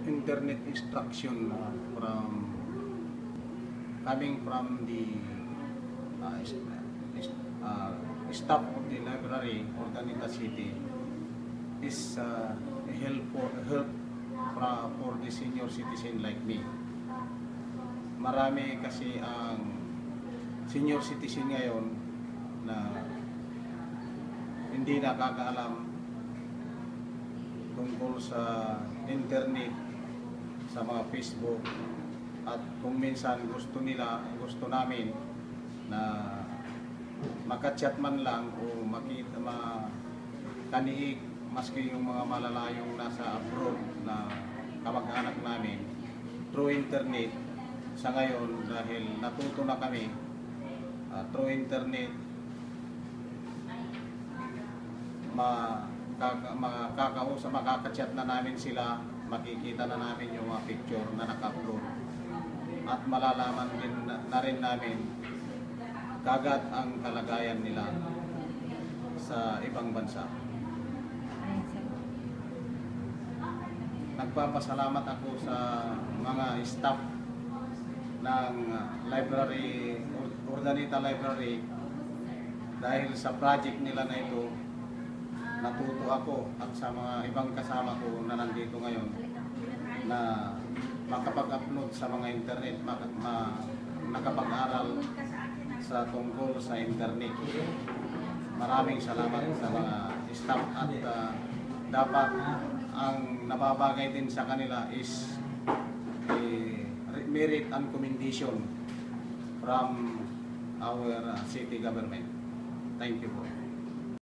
internet instruction from coming from the staff of the library or Urdaneta City is help for the senior citizen like me. Marami kasi ang senior citizen ngayon na hindi nakakaalam tungkol sa internet, sa mga Facebook, at kung minsan gusto namin na makachat man lang o makita, makaniig, maski yung mga malalayong nasa abroad na kamag-anak namin through internet. Sa ngayon, dahil natuto na kami through internet, makakachat na namin sila, makikita na namin yung mga picture na naka-upload, at malalaman din na rin namin kagad ang kalagayan nila sa ibang bansa. Nagpapasalamat ako sa mga staff ng library, Urdaneta Library, dahil sa project nila na ito natuto ako at sa mga ibang kasama ko na nandito ngayon na makapag-upload sa mga internet, nakapag-aral sa tungkol sa internet. Maraming salamat sa mga staff, at dapat ang nababagay din sa kanila is merit and commendation from our city government. Thank you po.